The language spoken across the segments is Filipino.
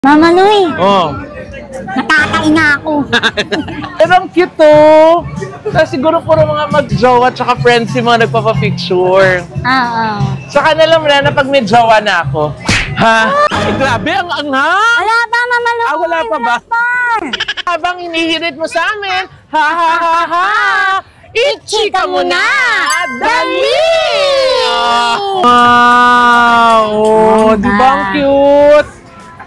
Mama Luy, Oh. nakakain na ako. Pero ang cute to. Tapos siguro puro mga mag-jowa tsaka friends yung mga nagpapapicture. Oo. Saka na lang na pag may jowa na ako. Ha? Ay, grabe, ang anghang! Wala pa, Mama Luy. Wala pa ba? Habang hinihirit mo sa amin, ha ha ha ha! Ichika mo na! Dali! Wow! Oh, di ba ang cute?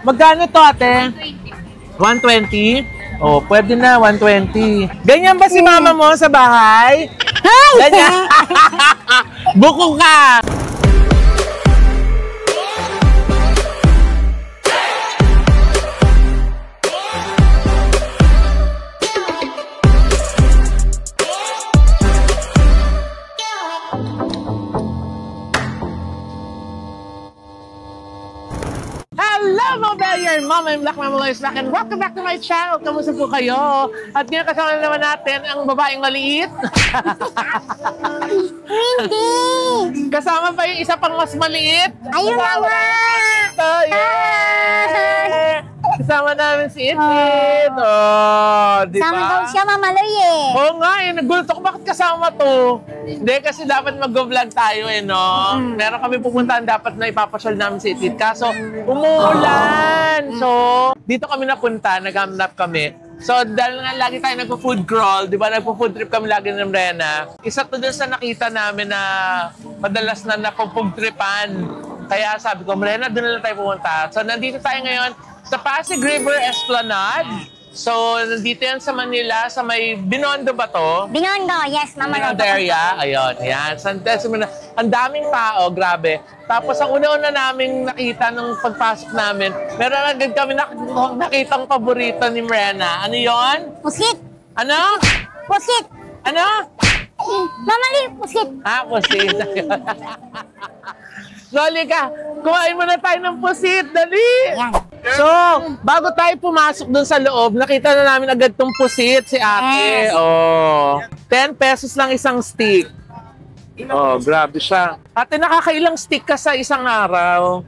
Magkano to, ate? 120? Oh, pwede na, 120. Ganyan ba si mama mo sa bahay? Hi! Ganyan? Buko ka! Hello, mga your mom and Black Mama Lois back and welcome back to my channel. Kamusta po kayo? At ngayon kasama naman natin ang babaeng maliit. Hindi! Kasama pa yung isa pang mas maliit. Ayun na nga! Ito, yeah! Kasama namin si Itit. Oh, di ba? Sama daw siya, Mama Luy eh. Oo nga eh, nagulat ako bakit kasama to. Hindi kasi dapat mag-vlog tayo eh, no? Meron kami pupuntahan dapat na ipapasyal namin si Itit. Kaso, umuulan. So, dito kami napunta, naghamnap kami. So, dahil nga lagi tayo nagpo-food crawl, di ba? Nagpo-food trip kami lagi ng Rena. Isa to dun sa nakita namin na madalas na napupug tripan. Kaya sabi ko, Rena, dun na lang tayo pumunta. So, nandito tayo ngayon sa Pasig River Esplanade. So, nandito yan sa Manila, sa may Binondo ba to? Binondo, yes, Mama Luy. Binondo area, ayun, yan. Ang daming tao, grabe. Tapos ang una-una naming nakita nung pagpasok namin, meron agad kami nakitang paborito ni Mrena. Ano yon? Pusit! Ano? Pusit! Ano? Mama Luy, pusit! Pusit. Loli ka, kumain muna tayo ng pusit, dali! Yan. So, bago tayo pumasok dun sa loob, nakita na namin agad tong pusit si ate. Yes. Oh, 10 pesos lang isang stick. Oh, grabe siya. Ate, nakakailang stick ka sa isang araw?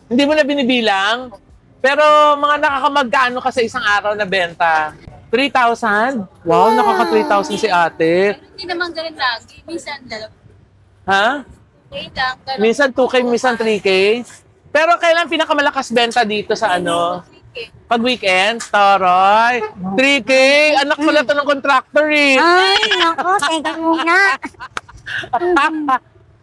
Hindi mo na binibilang? Pero mga nakakamagkano ka sa isang araw na benta? 3,000? Wow, nakaka 3,000 si ate. Hindi naman ganun lagi. Minsan, dalawa. Ha? Okay lang. Ganun. Minsan 2K, minsan 3K? Pero kailan pinakamalakas benta dito sa ano? Pag weekend? Toroy. 3K? Anak pala to ng contractor eh. Ay, naku, teka muna.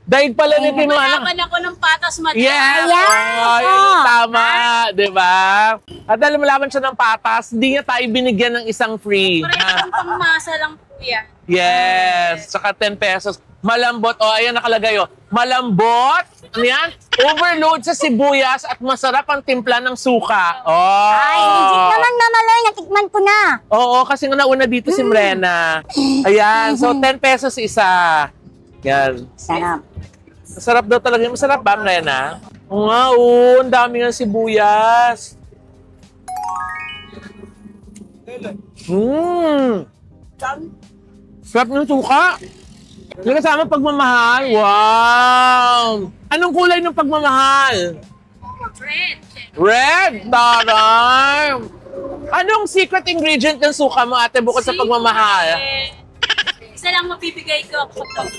Daig pala ni Tinuana. Malaman ako ng patas mata. Yes! Yes! Oh, yun, tama. Diba? At dahil malaman siya ng patas, hindi niya tayo binigyan ng isang free. Parang pangmasa lang po yan. Yes! Saka 10 pesos. Malambot. O, ayan nakalagay o. Malambot. Ano yan? Overload sa sibuyas at masarap ang timpla ng suka. Oh. Ay, legit naman, Mama Luy. Natikman ko na. Oo, kasi nga nauna dito si Mrena. Ayan. So, 10 pesos isa. Yan. Sarap. Masarap daw talaga. Masarap ba, Mrena? Oo nga, ang dami ng sibuyas. Sarap ng suka. Yung kasama pagmamahal. Wow! Anong kulay ng pagmamahal? Red. Red! Taray! Anong secret ingredient ng suka mo, ate, bukod sa pagmamahal? Isa lang mapibigay ko kapag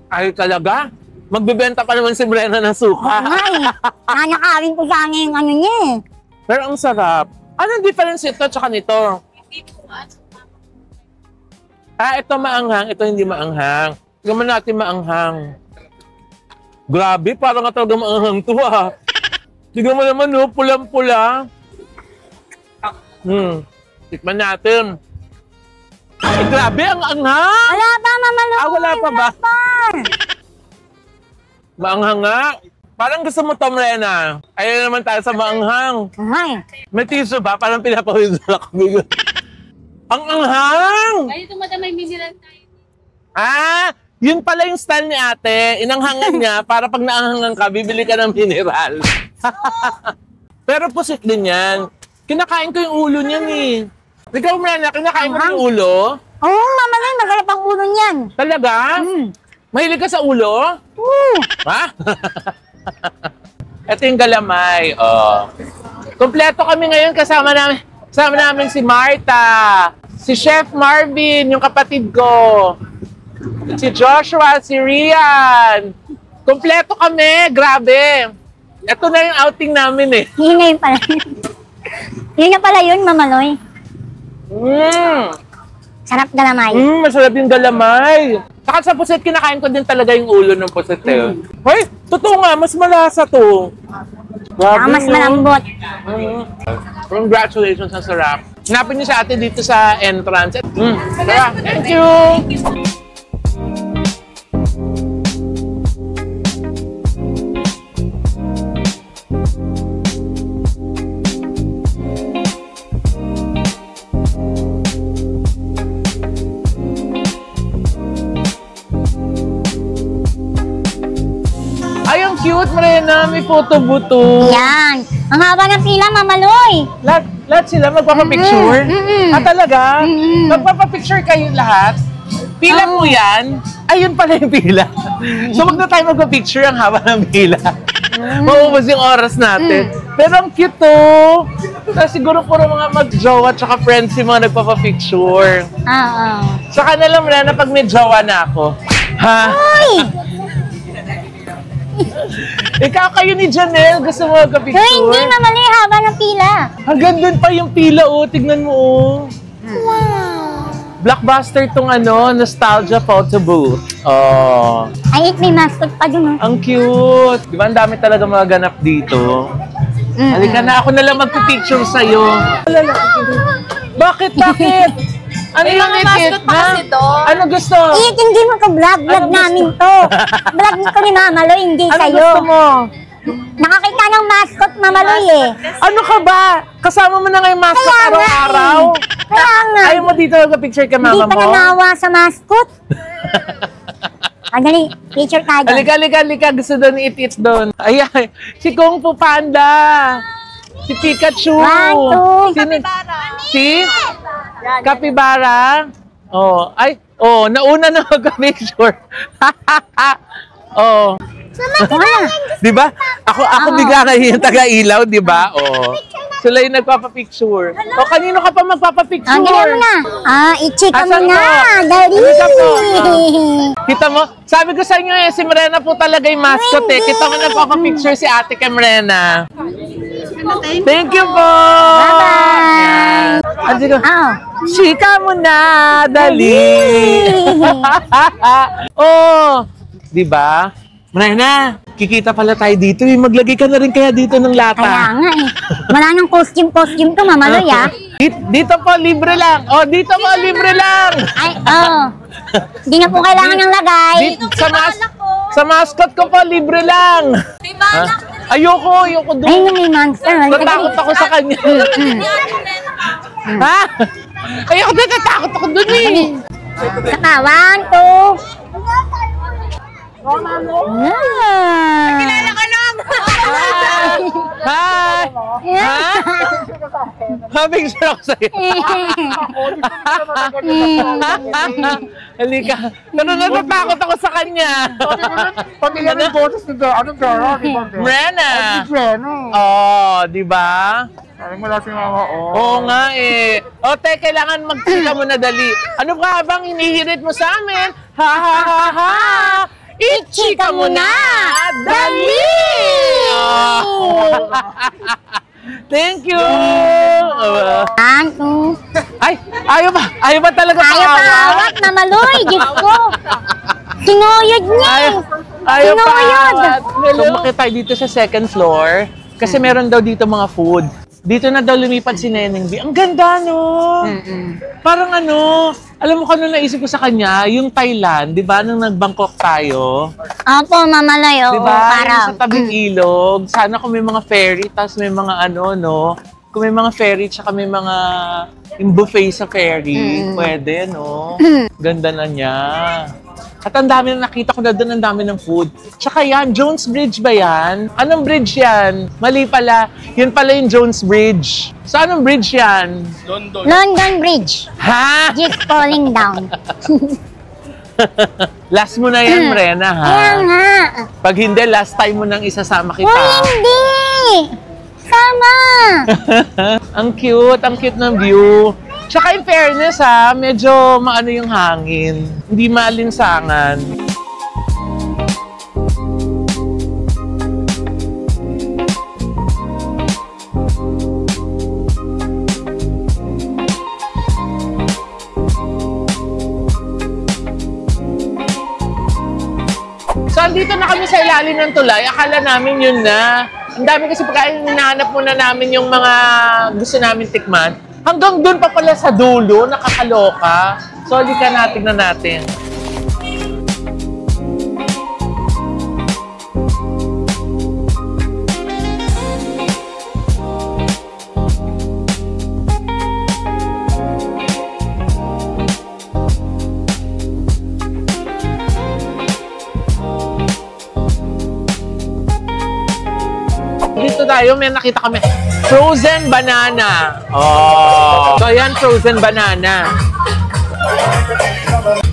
Ay, talaga? Magbebenta pa naman si Brenna ng suka. Ay, nanakawin ko sana yung ano niya eh. Pero ang sarap. Anong difference ito tsaka nito? hindi po Ito maanghang, ito hindi maanghang. Tignan natin maanghang. Grabe, parang nga talaga maanghang to ah. Tignan mo naman, no, pulang-pula. Tikman natin. Ay, grabe, ang anghang! Wala pa, Mama Luy. Wala pa ba? Wala pa. Maanghang nga. Parang gusto mo, Tom Rena. Ayun naman tayo sa maanghang. Ay, May tissue ba? Parang pinapawid na ako. Ang anghang! Ganito madam may mineral tayo. Yun pala yung style ni ate. Inanghangan niya para pag naanghangan ka, bibili ka ng mineral. Pero pusit din yan. Kinakain ko yung ulo niyan eh. Ikaw, Mrena, kinakain mo yung ulo? oo, Mama Luy, magalap ang ulo niyan. Talaga? Mahilig ka sa ulo? Ha? Ito yung galamay. Oh. Kompleto kami ngayon kasama namin si Marta, si Chef Marvin, yung kapatid ko, si Joshua, si Rian. Kompleto kami, grabe. Ito na yung outing namin eh. Yun na yun pala. Yun na pala yun, Mamaloy. Sarap galamay. Masarap yung galamay. Saka sa puset, kinakain ko din talaga yung ulo ng puset eh. Hoy, totoo nga, mas malasa to. Grabe, Mas no? malambot. Congratulations, ang sarap. Hanapin niyo sa atin dito sa entrance. Tara, thank you! Ay, ang cute, Marena. May photo buto. Yan. Ang haba ng pila, Mamaloy. Lahat sila magpapapicture? Mm-mm. Ah, talaga? Mm-mm. Magpapapicture kayo lahat? Pila mo yan? Ayun pala yung pila. So, wag na tayo magpapicture ang haba ng pila. Maubos yung oras natin. Pero ang cute to. Tapos siguro puro mga mag-jowa tsaka friends yung mga nagpapapicture. Oo. Saka na lang na pag may jowa na ako. Ha? Uy! Ikaw kayo ni Janelle, gusto mo Uy, magpapicture? hindi, Mamaloy. Haba ng pila. Hanggang dun pa yung pila, oh. Tignan mo, oh. Wow. Blockbuster tong nostalgia photo booth. Oh, Ay, may mascot pa dun, oh. ang cute. Di ba, ang dami talaga mga ganap dito. Halika na, ako na lang magpipicture sa'yo. Bakit? Ano May yung mga itit, mascot pa kasi doon. Ano gusto? Hindi mo ka vlog Ano gusto? namin to. Vlog ko ni Mamaloy, hindi Ano sa'yo. gusto mo? Nakakita ng mascot, Mamaloy eh. Ano ka ba? Kasama mo na ngayon mascot Kaya nga araw-araw? eh. Kaya nga. Ayaw mo dito magpipicture kay Hindi mama pa mo? nanawa sa mascot. Dali, picture tayo. Halika. Gusto doon itit doon. Ayan, si Kung Fu Panda. Si Pikachu. 1, 2. Si Capybara. Oh, nauna na magka-picture. Oh. Di ba? Ako bigla kayo yung taga-ilaw, di ba? Oh. Sila yung nagpapapicture. O, kanino ka pa magpapapicture? Ganyan mo na. I-chika mo Asan na. mo? Dali. Halika po. Kita mo? Sabi ko sa inyo si Marena po talaga yung mascot eh. Kita mo nagpapapicture si Ate Marena. Thank you po! Bye-bye. Anzi ko, Oo. chika mo na, dali! Oh, di ba? Marena, kikita pala tayo dito. Maglagay ka na rin kaya dito ng lata. Kaya nga eh. Wala nang costume to, Mamaloy ah. Dito po, libre lang. Oh, dito po, libre lang. Ay, Hindi na po kailangan ng lagay. Sa mascot ko po, libre lang. May balak. Ayoko Ay, doon. may monster. Natakot ako sa kanya. Ha? Ayoko doon, natakot ako doon eh. Saka, 1, 2. Kilala ka lang! Hi! Ha? Picture ako sa'yo. Halika. Natatakot ako sa kanya. Pamilya ng boses nito. Anong gano'n? Brenna. Gano'n. Oh, di ba? Parang wala si mama. Oo nga eh. O, kailangan magchika mo na dali. Ano ka bang hinihirit mo sa amin? Ha ha ha ha! Ichika mo na! Dali! Oh. Thank you! 1, 2. Ay, ayaw ba talaga Ayaw pa awat, Mamaloy. Diyos ko. Sinuyod niya. Ayaw pa Sinuyod. awat. Lumakit tayo dito sa second floor kasi meron daw dito mga food. Dito na daw lumipat si Neneng B. Ang ganda, no? Parang alam mo kung ano naisip ko sa kanya, yung Thailand, di ba, nung nag-Bangkok tayo, Opo, Mamaloy. Oo, di ba, parang. yung sa tabing ilog, sana kung may mga ferry, tapos may mga kung may mga ferry, tsaka may mga yung buffet sa ferry, pwede, no? Ganda na niya. At ang dami na nakita ko na doon, ang dami ng food. Tsaka yan, Jones Bridge ba yan? Anong bridge yan? Mali pala. Yun pala yung Jones Bridge. So anong bridge yan? London Bridge. Ha? Just falling down. Last mo na yan, Rena, ha? Kaya nga. Pag hindi, last time mo nang isasama kita. Uy, hindi! Sama! Ang cute ng view. Tsaka in fairness ha, medyo maano yung hangin. Hindi maalinsangan. So, andito na kami sa ilalim ng tulay. Akala namin yun na. Ang dami kasi pagkain, hinahanap muna namin yung mga gusto namin tikman. Hanggang doon pa pala sa dulo, nakakaloka. So, halika natin na natin. Dito tayo, may nakita kami. Frozen banana. Oh. So, ayan, frozen banana.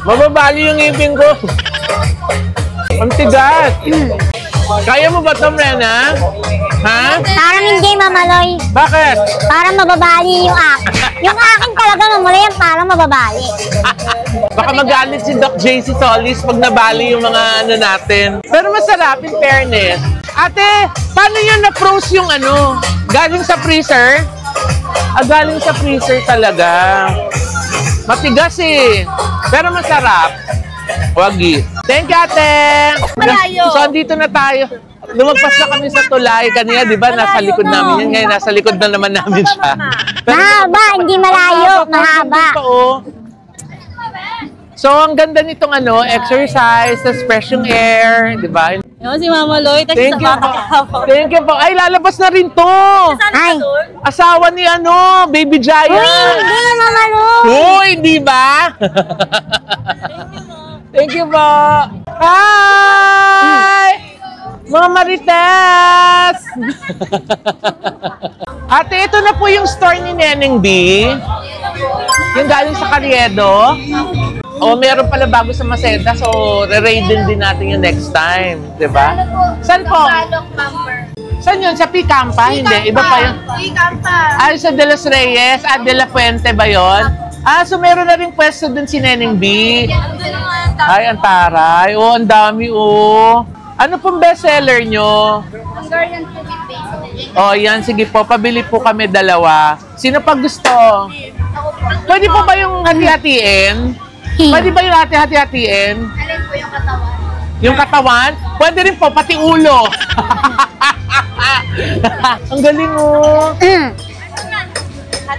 Mababali yung ngipin ko. Ang tigas. Kaya mo ba ito, Rena? Ha? Parang hindi, Mamaloy. Bakit? Parang mababali yung akin. Yung akin talaga, Mamaloy, yan parang mababali. Baka magalit si Doc JC Solis pag nabali yung mga ano natin. Pero masarap, in fairness. Ate, paano yun na-froze yung ano? Galing sa freezer? Galing sa freezer talaga. Matigas eh. Pero masarap. Wagi. Thank you, ate. Malayo. So, andito na tayo. Lumagpas na kami sa tulay. Kanina, di ba, nasa likod namin yan. Ngayon, nasa likod na naman namin siya. Mahaba, hindi malayo. Mahaba. So, ang ganda nitong ano, exercise, tas fresh yung air, di ba? Yung si Mama Lloyd, Thank you po. Thank you po. Ay, lalabas na rin to. Ay. Asawa ni ano, Baby Giant. Uy, hindi, Mamaloy. Uy, di ba? Thank you po. Hi! Mga Marites! Ate, ito na po yung store ni Neneng B. Yung galing sa Carriedo. O, meron pala bago sa Maceda, so re-raid din natin yung next time. Diba? Saan po? Saan yun? Sa Picampa? Hindi, iba pa yun. Picampa. Ay, sa De Los Reyes? De La Fuente ba yun? So meron na rin pwesto dun si Neneng B. Ay, ang taray. Oh, ang dami, oh. Ano pong bestseller nyo? Hungarian Cubit Base. Oh, yan. Sige po, pabili po kami dalawa. Sino pa gusto? Pwede po ba yung hati-hatiin? Pwede ba yung hati-hatiin? Alin po yung katawan? Yung katawan? Pwede rin po, pati ulo. Ang galing mo.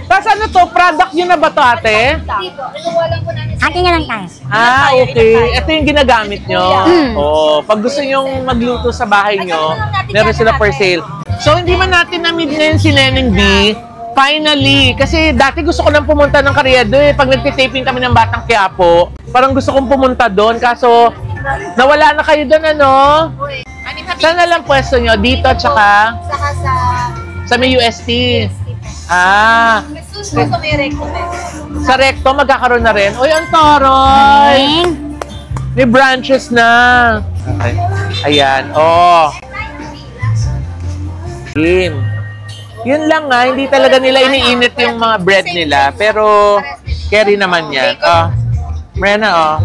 Tapos ano to? Product yun na ba to, ate? Dito. Kinuha lang po namin sa Atin na lang tayo. Okay. Ito yung ginagamit nyo. Oh, pag gusto nyong magluto sa bahay nyo, meron sila for sale. So, hindi man natin na-meet ngayon si Neneng B. Finally, kasi dati gusto ko lang pumunta ng Carriedo eh. Pag nagtitaping kami ng Batang Quiapo, parang gusto kong pumunta doon. Kaso, nawala na kayo doon, ano? Saan na lang pwesto nyo? Dito, tsaka Saka sa may UST. susunod sa may recto. Sa Recto, magkakaroon na rin. Uy, ang taray! May branches na. Okay. Ayan, oh. Yun lang nga, hindi talaga nila iniinit yung mga bread nila. Pero, carry naman yan. Oh. Rena, oh.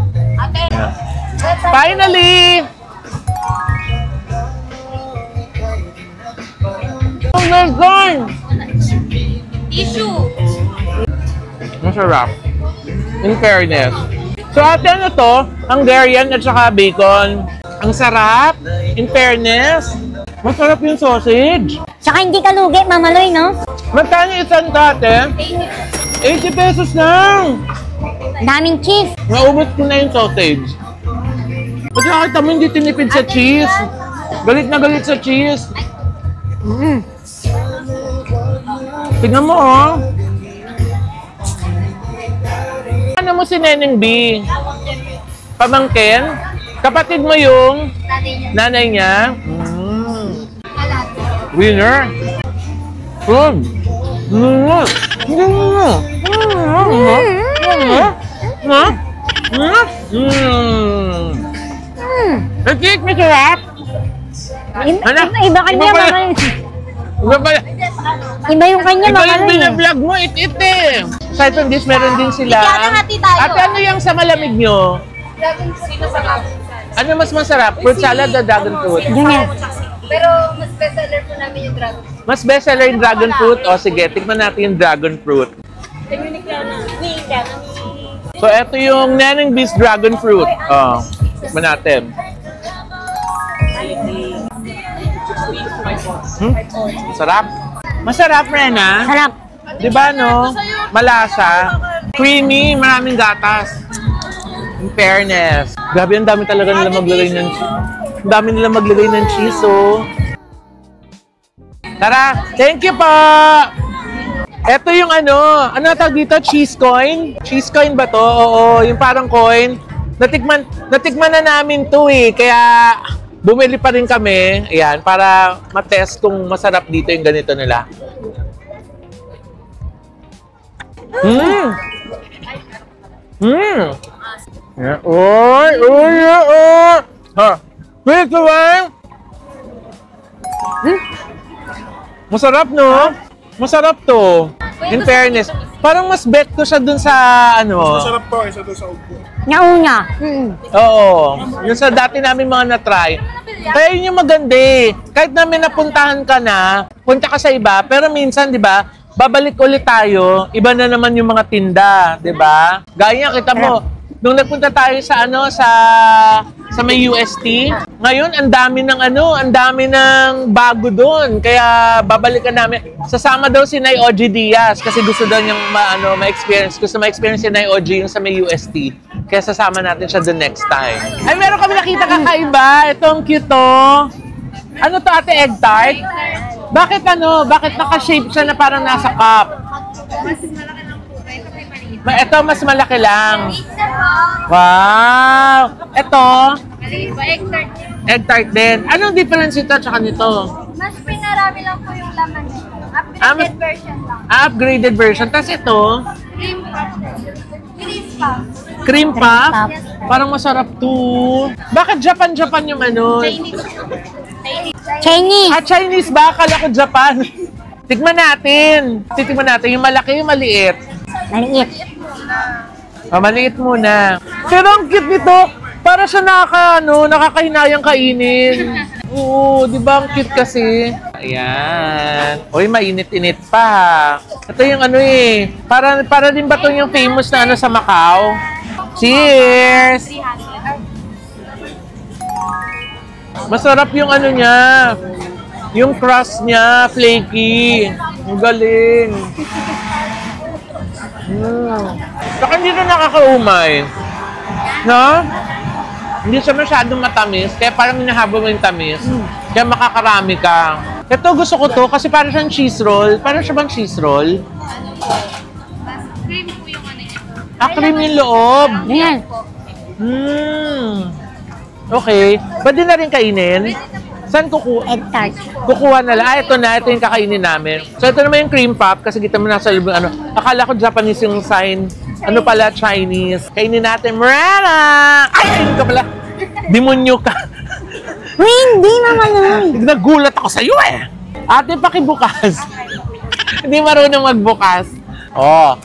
Finally! Oh my God! Tissue. Masarap. In fairness. So, ate, ano to? Hungarian at saka bacon. Ang sarap. In fairness. Masarap yung sausage. Tsaka hindi ka lugi, Mamaloy, no? Magkano isang ate? 80 pesos lang. Daming cheese. Naubos ko na yung sausage. Pati nakita mo hindi tinipid sa cheese. Galit na galit sa cheese. Tingnan mo, oh. Ano mo si Neneng B? Pamangkin? Kapatid mo yung nanay niya? Winner? Good. Nag-eat, masarap. Iba ka niya, Mamaloy. Iba ba? Iba yung kanya, Iba Mama yung Loy. binablog mo, it eh. Aside from this, meron din sila. Ikaw na hati tayo. Ate, ano yung sa malamig nyo? Dragon fruit sa dragon. Ano mas masarap? Fruit salad o dragon fruit? Junior. Pero mas bestseller po namin yung dragon fruit. Mas bestseller yung dragon fruit? O sige, tikman natin yung dragon fruit. So, eto yung Neneng Beast dragon fruit. O, tikman natin. Sarap. Masarap, Rena. Sarap. Di ba, no? Malasa. Creamy, maraming gatas. In fairness. Grabe, ang dami talaga nila maglagay ng cheese. Ang dami nila maglagay ng cheese, oh. Tara, thank you po! Ito yung ano tawag dito? Cheese coin? Cheese coin ba to? Oo, yung parang coin. Natikman na namin to eh. Kaya bumili pa rin kami. Ayan, para matest kung masarap dito yung ganito nila. Yeah. Oy! Ha? Wait, wait! Masarap, no? Masarap to. In fairness. Parang mas bet ko siya dun sa ano. Masarap to, isa doon sa upo. Nauna. Oo. Yung sa dati namin mga na-try. Kaya yun yung maganda eh. Kahit namin napuntahan ka na, punta ka sa iba, pero minsan, di ba, babalik ulit tayo, iba na naman yung mga tinda, di ba? Gaya kita mo, nung nagpunta tayo sa sa may UST, ngayon ang dami ng bago doon. Kaya babalikan namin. Sasama daw si Nay OG Diaz kasi gusto daw niyang ma-experience. Gusto ma-experience si Nay OG yung sa may UST. Kaya sasama natin siya the next time. Ay, meron kami nakita kakaiba. Ito ang cute to. Ano to, ate? Egg tart? Bakit Bakit naka-shape siya na parang nasa cup? Ito, mas malaki lang. Wow! Ito, Egg tart. egg tart din. Anong difference ito tsaka nito? Mas pinarami lang po yung laman nito. mas- Upgraded version lang. Upgraded version. Tapos ito, Cream puff. Cream puff. cream puff. puff. Parang masarap to. Bakit Japan yung ano? Chinese. Chinese ba? Akala ko Japan. Tikman natin. Titikman natin. Yung malaki, yung maliit. Maliit. Maliit muna. Pero ang cute nito. Para siya nakakahinayang kainin. Oo, di ba ang cute kasi? Ayan. Uy, mainit-init pa. Ito yung para din ba ito yung famous na sa Macau? Cheers! Masarap yung niya. Yung crust niya, flaky. Ang galing. Saka hindi na nakakaumay. No? Hindi siya masyadong matamis, kaya parang hinahabol mo yung tamis. Kaya makakarami ka. Ito gusto ko to kasi parang siyang cheese roll. Parang siya bang cheese roll? Cream po yung niya. Cream yung loob. Ayan. Okay. Pwede na rin kainin. Saan Egg tart. kukuha na lang? Ito na. Ito yung kakainin namin. So, ito naman yung cream puff kasi kita mo nasa loob ng Akala ko Japanese yung sign. Ano pala, Chinese. Kainin natin. Mirana! Ay, ayun ka pala. Demonyo ka. Hindi, Mama Loy. Nagulat ako sa'yo eh. Ate, pakibukas. Hindi marunong magbukas. Oh.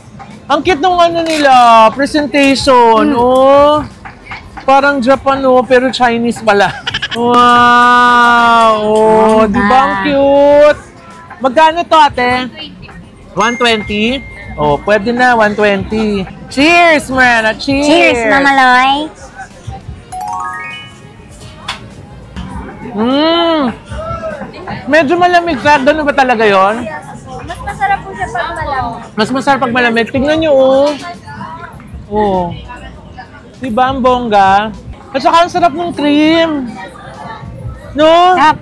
Ang cute nung nila. Presentation. Oh. Parang Japan pero Chinese pala. Wow! Oh, di ba ang cute? Magkano to, ate? 120? Oh, pwede na, 120. Cheers, Mirana! Cheers! Cheers, Mama Loy. Medyo malamig ka. Ganun ba talaga yon? Mas masarap po siya pag malamig. Mas masarap pag malamig. Tingnan nyo, oh. Oh. Diba ang bongga? At saka ang sarap ng cream. No? Sarap.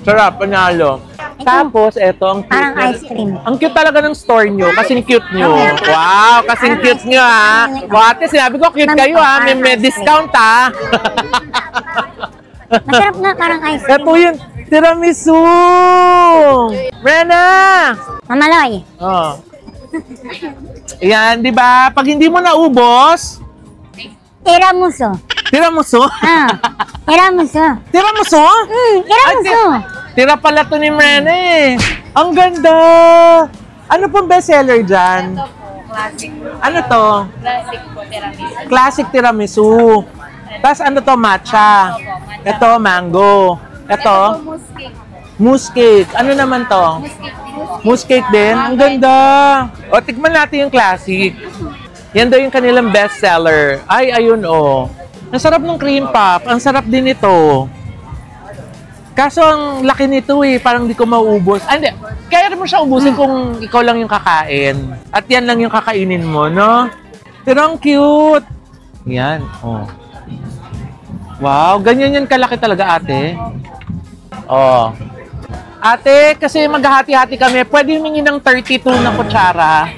Sarap, panalo. Tapos, eto ang cute. Parang ice cream. Ang cute talaga ng store nyo. Kasing cute nyo. Wow, kasing cute nyo, ha. O, ate, sinabi ko, cute kayo, ha. May discount, ha. Masarap na, parang ice cream. Ito yun. Tiramisu! Rena! Mama Loy. Oh. Yan, di ba? Pag hindi mo naubos, Tiramisu. Tiramisu? Tiramisu. Tiramisu? Tiramisu. Tira pala to ni Mrena eh. Ang ganda! Ano pong bestseller dyan? Ito po, classic. Ano to? Classic po, tiramisu. Classic tiramisu. Tapos ano to? Matcha. Ito, mango. Ito, Mousse cake. mousse cake. Ano naman to? Mousse cake din. Mousse cake din? Ang ganda! O, tikman natin yung classic. Yan daw yung kanilang bestseller. Ay, ayun oh. Ang sarap ng cream puff. Ang sarap din ito. Kaso ang laki nito eh. Parang di ko mauubos. Ah, hindi. Kaya mo siya ubusin kung ikaw lang yung kakain. At yan lang yung kakainin mo, no? Pero ang cute. Yan, oh. Wow, ganyan yan kalaki talaga, ate. Oh. Ate, kasi maghahati-hati kami. Pwede humingi ng 32 na kutsara.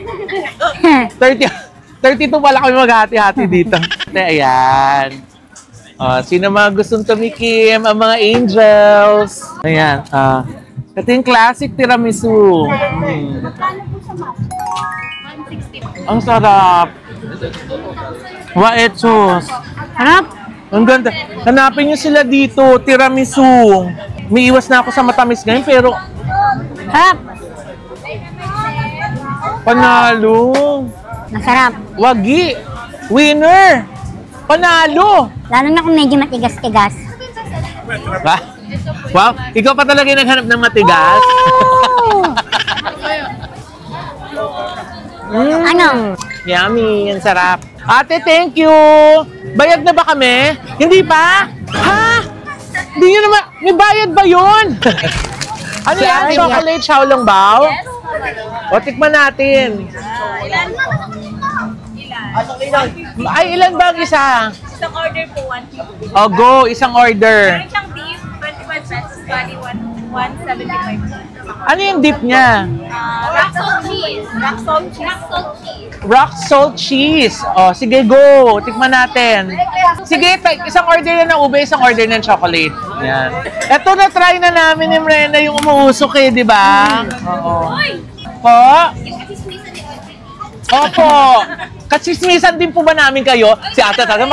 32 pala kami maghahati-hati dito. Ayan. Sino mga gustong tumikim? Ang mga angels. Ayan. Ito yung classic tiramisu. Ang sarap. Waetos. Sarap. Ang ganda. Hanapin nyo sila dito. Tiramisu. May iwas na ako sa matamis ngayon, pero Sarap. panalo. Masarap. Wagi. Winner. Panalo. Lalo na kung medyo matigas-tigas. Ba? Wow, ikaw pa talaga yung naghanap ng matigas? Ano? Yummy, ang sarap. Ate, thank you. Bayad na ba kami? Hindi pa? Ha? Hindi nyo naman, may bayad ba yun? Ano yan? Chocolate Xiaolong Bao? O, tikman natin. Ay, ilan ba ang isa? Isang order po, 150. O, go, isang order. Meron siyang beef, 25 pesos, bali 175. Ano yung dip niya? Rock salt cheese. Rock salt cheese. Rock salt cheese. Rock salt cheese. O, sige, go. Tikman natin. Sige, isang order na ng ube, isang order ng chocolate. Yan. Ito na try na namin ni Mrena yung umuusok eh, di ba? Oo. Po? Opo. Katsismisan din po ba namin kayo? Si ate talaga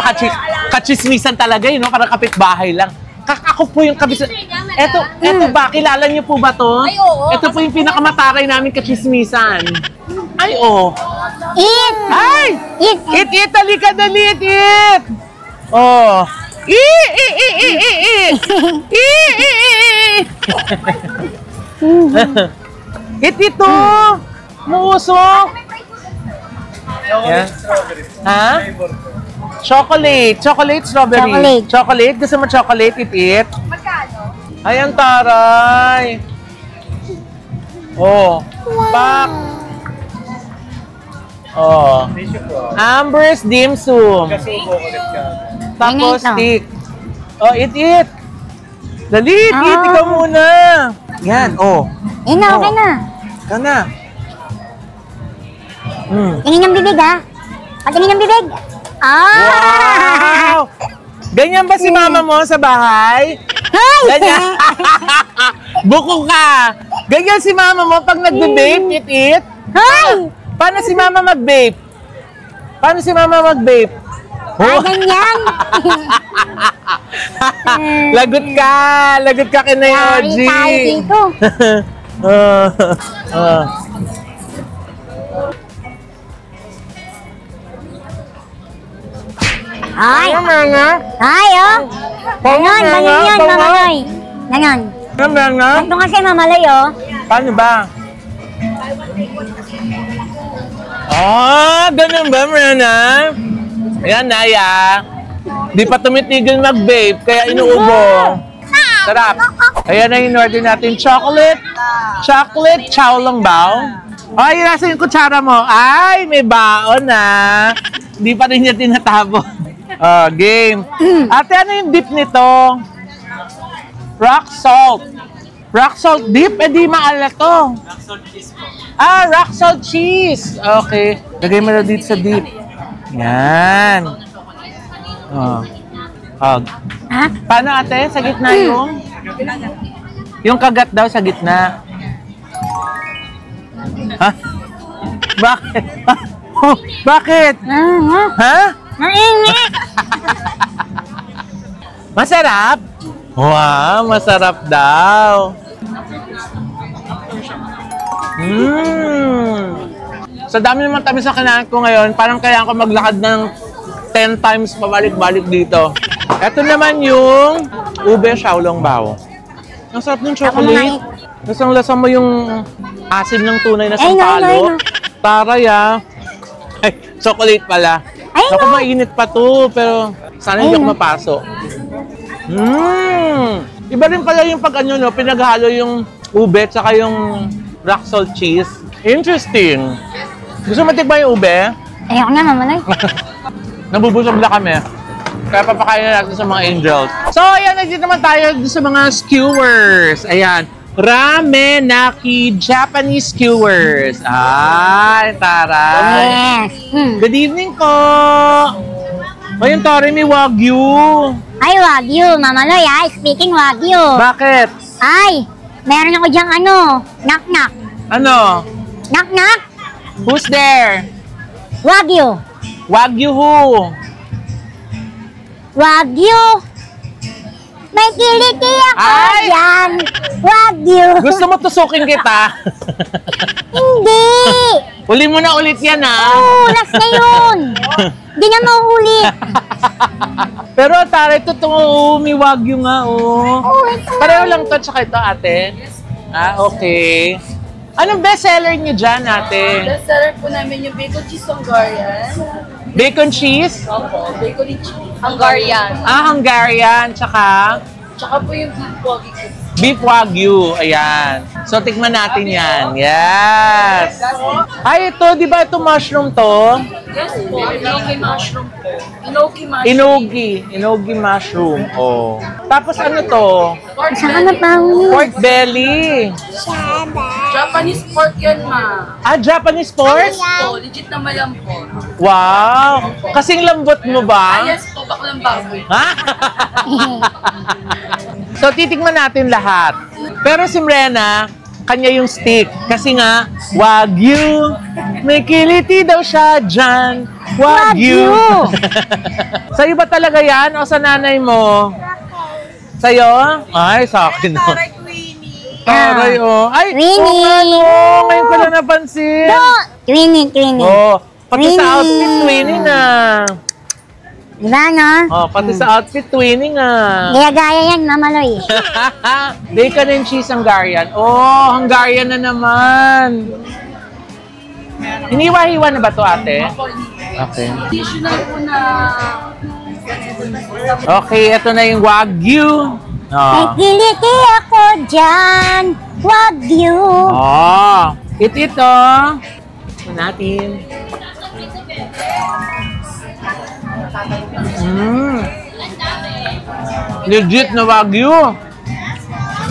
katsismisan talaga yun, no? Parang kapitbahay lang. Ako po yung kabisa. Eto ba? Kilala niyo po ba to? Ay, oo. Ito po yung pinakamataray namin katsismisan. Ay, oo. Eat! Ay! Eat! Halika, dali! Eat! Oh. Eat ito! Muusok! Yeah. Ha? Chocolate. Chocolate, strawberry. Chocolate. Gusto mo chocolate? Eat. Magkano? Ay, ang taray. Oh. Pak. Oh. Amber's dim sum. Tapos stick. Oh, eat. Dali, eat. Ikaw muna. Yan, oh. Yan na, okay na. Ikaw na. Tingin yung bibig, ha? Patingin yung bibig. Wow! Ganyan ba si mama mo sa bahay? Hi! Ganyan. Buko ka. Ganyan si mama mo pag nagbe-vape, eat. Hi! Paano si mama mag-vape? Paano si mama mag-vape? Ganyan. Lagot ka. Lagot ka kay Nayoji. Tayo dito. Ay! Ay, oh! Ganon, ganon yun, mamaloy. Ganon. Ganto kasi mamaloy, oh. Paano ba? Ganun ba, Mrena? Ayan, Naya. Di pa tumitigil mag-vape, kaya inuubo. Sarap. Ayan na yung order natin. Chocolate Xiaolong Bao. Ay, nasa yung kutsara mo. Ay, may baon na. Di pa rin niya tinatabo. Game. Ate, ano yung dip nito? Rock salt. Rock salt dip? Eh, di maalat to. Rock salt cheese po. Rock salt cheese. Okay. Lagay mo na dito sa dip. Yan. Ha? Paano ate? Sa gitna yung? Yung kagat daw sa gitna. Ha? Bakit? Bakit? Ha? Mainit! Masarap? Wow, masarap daw. Sa dami naman tamis sa kinain ko ngayon, parang kailangan ko maglakad ng 10 times pabalik-balik dito. Ito naman yung ube xiaolongbao. Ang sarap ng chocolate. Lasang-lasa mo yung asim ng tunay na sampalo. Taray ah. Ay, chocolate pala. Ako mainit pa to, pero sana hindi ako mapasok. Iba rin pala yung pag ano, no, pinaghalo yung ube at saka yung rock salt cheese. Interesting. Gusto mo tikman yung ube? Ayoko na, Mama Loy. Nabubusog na kami. Kaya papakain na natin sa mga angels. So, ayan, nandito naman tayo sa mga skewers. Ayan. Ramenaki Japanese skewers. Ay, taray. Yes. Good evening po. Ayun, Tori, may Wagyu. Ay, Wagyu, Mama Loy, ay. Speaking Wagyu. Bakit? Ay, meron ako diyang knock-knock. Ano? Knock-knock? Who's there? Wagyu. Wagyu who? Wagyu. May kiliti ako Ay! dyan. Wagyu. Gusto mo tusukin kita? Hindi. Uli mo na ulit yan, ha? Oo, last na yun. Hindi na mauulit. Pero taray, totoo, may Wagyu nga, oh. Oo, ito. Pareho lang to, tsaka ito, ate. Ah, okay. Anong bestseller niyo dyan, ate? Bestseller po namin yung bacon cheese Hungarian. Bacon cheese? Opo, bacon cheese Hungarian. Ah, Hungarian, tsaka Tsaka po yung beef wagyu. beef Wagyu. Ayan. So, tikman natin yan. Yes! Ay, ito, di ba ito mushroom to? Yes po, inoki mushroom po. Inoki mushroom. Inogi mushroom. Oh. Tapos ano to? Saan na pa Pork belly. Japanese pork yan, ma. Ah, Japanese pork? Po, legit na malampot. Wow! Kasing lambot mo ba? Yes po, baklang baboy. Ha? So, titikman natin lahat. Pero si Mrena, kanya yung steak. Kasi nga, Wagyu. May kiliti daw siya dyan. Wagyu. Sa'yo ba talaga yan o sa nanay mo? Sa'yo? Ay, sa akin. No. Taray, oh. Ay, Winnie. oo nga, no. Ngayon ko lang napansin. Twinning. Oh, pati sa Winnie. outfit, twinning ah. Diba, no? Oh, pati sa outfit, twinning ah. Gaya-gaya yan, Mama Loy. Bacon and cheese Hungarian. Oh, Hungarian na naman. Hiniwa-hiwa na ba to, ate? Okay. Additional po na Okay, ito na yung Wagyu. May Oh. kiliti ako dyan. Wagyu. Oh. Ito. Ito natin. Legit na Wagyu.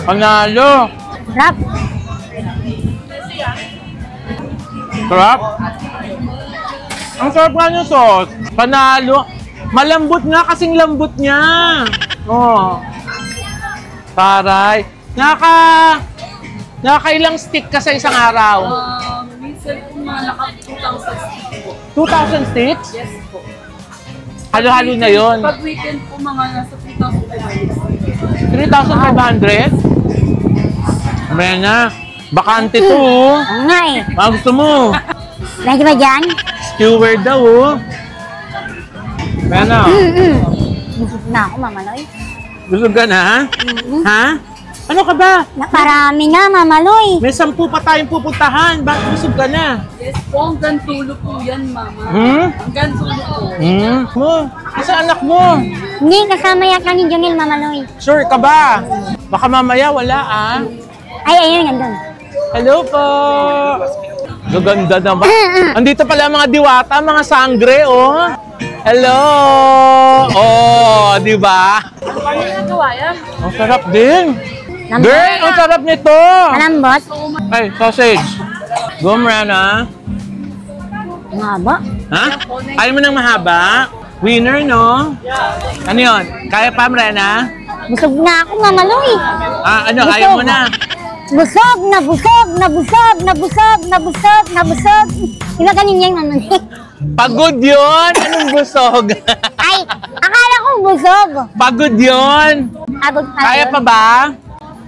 Panalo. Rap. Sarap. Ang sarap nga yung sauce. Panalo. Malambot nga kasing lambot niya. Oh. Taray. Nakakailang stick ka sa isang araw? minsan po mga naka 2,000 stick po. 2,000 sticks? Yes po. Halo-halo na yon. Pag weekend po mga nasa 3,500. 3,500? Mena, bakante to. Oh. Oo nga eh. Mga gusto mo. Medyo ba dyan? Skewer daw, oh. Mena, Busog na ako, Mama Loy. busog ka na? Ha? Ano ka ba? Naparami na, Mama Loy. May 10 pa tayong pupuntahan. Bakit busog ka na? Yes po, hanggang tulo po yan, mama. Hmm? Hanggang tulo po. Mo? Isa anak mo? Hindi, kasama yata ni Junil, Mama Loy. Sure ka ba? Baka mamaya wala, ah. Ay, ayun, nandun. Hello po! Gaganda naman. Andito pala mga diwata, mga sangre, oh. Hello! Oh, di ba? Ano nagawa yan? Ang sarap din. Lambot. Girl, ang sarap nito. Malambot. Ay, sausage. Gumrana. Ang haba. Ha? Ayaw mo ng mahaba? Winner, no? Ano yun? Kaya pa, Mrena? Busog na ako, Mama Loy. Ah, ano? Ayaw mo na? Busog na busog na busog na busog na busog na busog. Diba ganun yan, Mama Loy? Pagod yun! Anong busog? Ay, akala ko busog. Pagod yun. Pagod pa Kaya yun. pa ba?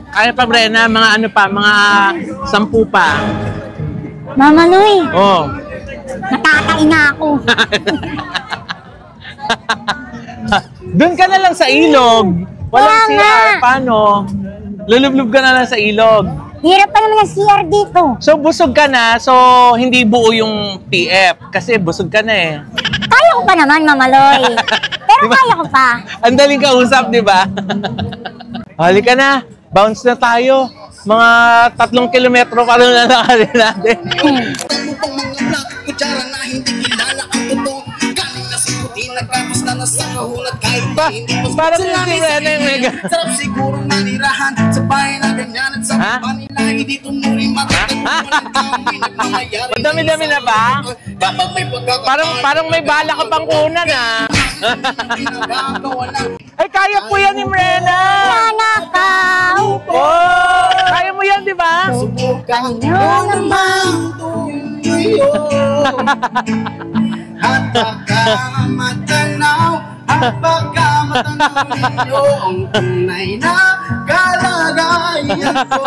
Kaya pa, Brenna? Mga ano pa? Mga 10 pa. Mama Noy, Oh. natatain na ako. Doon ka na lang sa ilog. Walang Kaya nga. CR. Paano? Lulublob ka na lang sa ilog. Hirap pa naman ang CR dito. So, busog ka na. So, hindi buo yung PF. Kasi busog ka na eh. Kaya ko pa naman, Mama Loy. Pero Diba? kaya ko pa. Ang daling kausap, di ba? Halika na. Bounce na tayo. Mga 3 kilometro pa rin na nakali natin. Parang yung si Rene yung mega. Sarap siguro manirahan sa bahay na ganyan at sa Ha? Manila hindi tumuring makakatuwa ng kami nagmamayari. Madami-dami na ba? Kapag may Parang may bala ka pang kunan ah. pinagagawa na Ay, kaya po yan ni Mrena! Nanakaw. Oh! Kaya mo yan, di ba? subukan nyo naman tuyo. At baka matanaw, at baka matanaw ninyo ang tunay na kalagayan ko.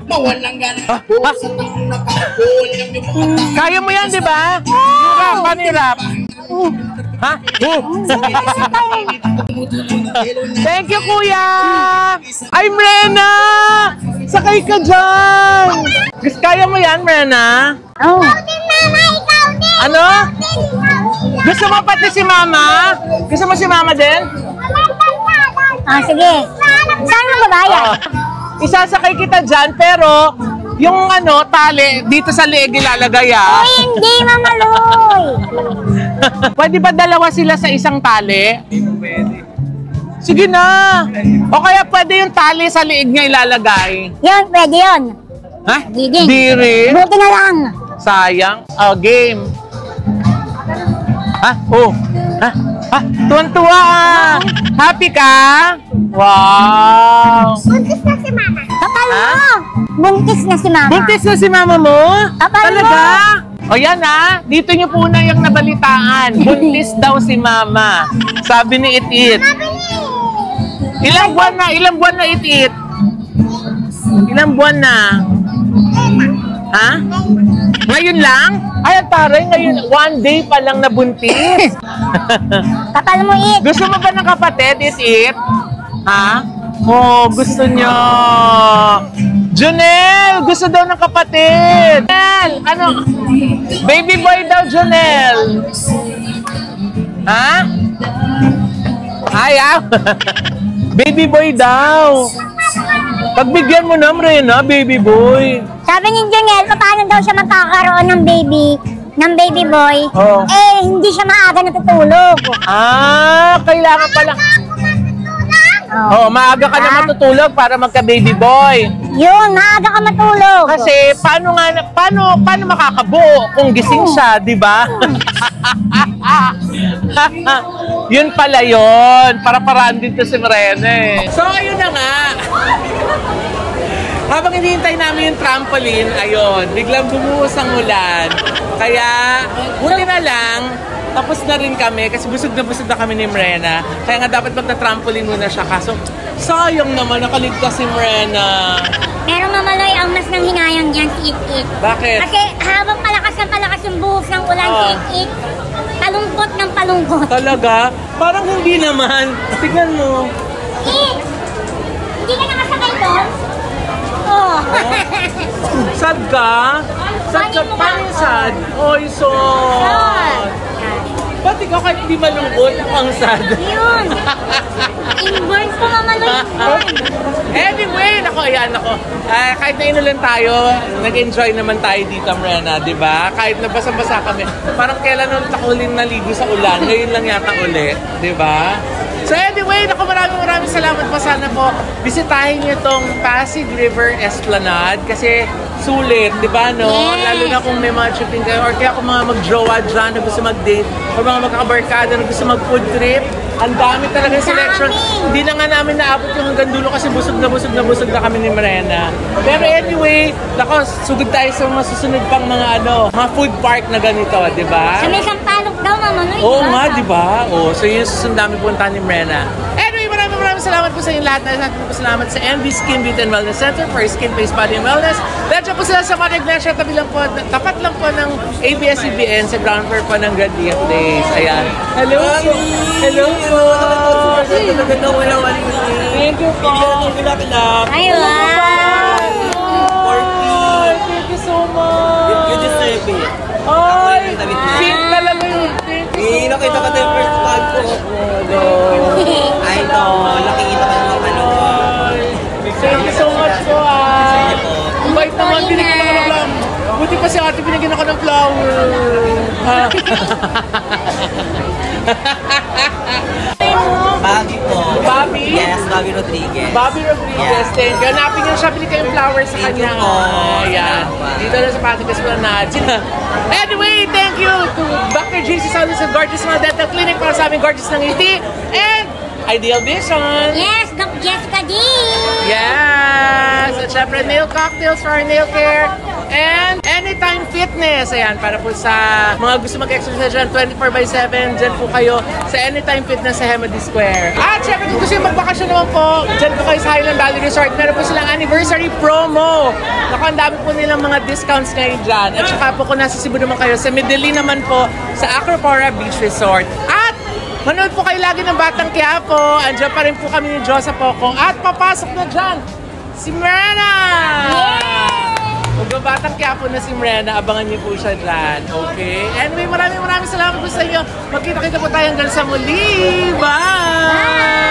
Mawalang ganang po sa taong nakapul ng iyong mga tao. Kaya mo yan, di ba? Hirap, panirap. Ha? Thank you, kuya! Ay, Mrena! Sakay ka dyan! Gusto kaya mo yan, Mrena? Oh. Ano? Gusto mo pati si Mama? Gusto mo si Mama din? Ah, sige. Saan mo babayad? Oh. Isasakay kita dyan, pero yung ano, tali, dito sa leeg ilalagay ah. Uy, hindi, Mama Loy. Pwede ba dalawa sila sa isang tali? Sige na! O kaya pwede yung tali sa leeg niya ilalagay. Yun, pwede yun. Ha? Gigi. Di rin? Buti na lang. Sayang. Oh, game. Ha? Oh. Ha? Ha? Tuwan-tuwa ah. Happy ka? Wow. Buntis na si Mama. Kapal Ha? mo. Buntis na si Mama. Buntis na si mama mo? Kapal Talaga? O yan ha, dito niyo po na yung nabalitaan. Buntis daw si mama. Sabi ni It-It. Ilang buwan na? Ilang buwan na It-It? Ilang buwan na? Ha? Ngayon lang? Ay, taray, ngayon, 1 day pa lang nabuntis. Kapal mo, It. Gusto mo ba ng kapatid, It-It? Ha? Oh, gusto nyo. Jonel, gusto daw ng kapatid. Jonel, ano? Baby boy daw, Jonel. Ha? Ayaw. Baby boy daw. Pagbigyan mo na, Mrena, baby boy. Sabi ni Jonel, paano daw siya magkakaroon ng baby boy? Oh. Eh, hindi siya maaga natutulog. Ah, kailangan pala. Oh, maaga ka na Ah. matutulog para magka-baby boy. Yun, maaga ka matulog. Kasi paano makakabuo kung gising siya, 'di ba? Yun pala yun. Para-paraan din to si Mirene. So, ayun na nga. Habang hinihintay namin yung trampoline, ayun, biglang bumuhos ang ulan. Kaya, buti na lang, tapos na rin kami kasi busog na kami ni Mrena. Kaya nga dapat magta-trampoline muna siya. Kaso, sayang naman, nakaligtas si Mrena. Pero Mama Loy, ang mas nang hinayang dyan si It-It. Bakit? Kasi habang palakas yung buhos ng ulan si Oh. It-It, palungkot ng palungkot. Talaga? Parang hindi naman. Tignan mo. It! Hindi ka nakasakay doon? Oh. Sad ka? Sad ka? Paano yung sad? Oy, sad. Ba't ikaw kahit hindi malungkot? Ang sad. Yun. Inborn po, Mama Loy. Inborn. Anyway, ako. Kahit na inulan tayo, nag-enjoy naman tayo dito, Mrena, di ba? Kahit nabasa-basa kami. Parang kailan ulit ako ulit naligo sa ulan, ngayon lang yata ulit, di ba? So anyway, maraming salamat po. Sana po, bisitahin niyo itong Pasig River Esplanade kasi sulit, di ba, no? Yes. Lalo na kung may mga tripping kayo or kaya kung mga mag-jowa dyan na gusto mag-date or mga magkakabarkada na gusto mag-food trip, Ang dami talaga selection. Hindi na nga namin naabot yung hanggang dulo kasi busog na kami ni Mirena. Pero anyway, nako, sugod tayo sa mga susunod pang mga mga food park na ganito, di ba? Sa may Sampalok daw, Mama Noy. Oo nga, di ba? Oh, so yun susunod namin punta ni Mirena. Anyway, maraming salamat po sa inyo lahat. Salamat sa MV Skin Beauty and Wellness Center for Skin, Face, Body, and Wellness. Dahil po sila sa Maria Ignacia, tapat lang po ng ABS-CBN sa ground floor po ng Grandia Place. Ayan. Hello po. Hello po. Thank you po. Ay, wow. Thank you so much. You deserve it. Ay, pink talaga yun. Thank you so much. Nakita ko tayo first vlog ko. I know. Nakikita ko yung Thank you so much po. Ang bait naman, binigyan ako ng flower. Buti pa si ate, binigyan ako ng flower. Bobby po. Bobby? Yes, Bobby Rodriguez. Bobby Rodriguez. Thank you. Hanapin niyo siya, bili kayong flowers sa Thank you kanya. po. Ayan. Dito na sa Patigas Planad. Anyway, thank you to Dr. JC Salas and Gorgeous Smile Dental Clinic para sa aming gorgeous ng ngiti. And Ideal Vision. Yes, Doc Jessica D. Yes! At syempre, nail cocktails for our nail care. And Anytime Fitness. Ayan, para po sa mga gusto mag-exercise dyan, 24/7, dyan po kayo sa Anytime Fitness sa Hemody Square. At syempre, kung gusto yung magbakasyon naman po, dyan po kayo sa Highland Valley Resort. Meron po silang anniversary promo. Naku, ang dami po nilang mga discounts ngayon dyan. At saka po kung nasa Cebu naman kayo, sa Medellin naman po, sa Acropora Beach Resort. At manood po kayo lagi ng Batang Quiapo. Andiyan pa rin po kami ni Josa Poco. At papasok na dyan si Mirena! Magbabatang Quiapo na si Mirena. Abangan niyo po siya dyan. Okay? Anyway, maraming salamat po sa inyo. Magkita-kita po tayo hanggang sa muli. Bye!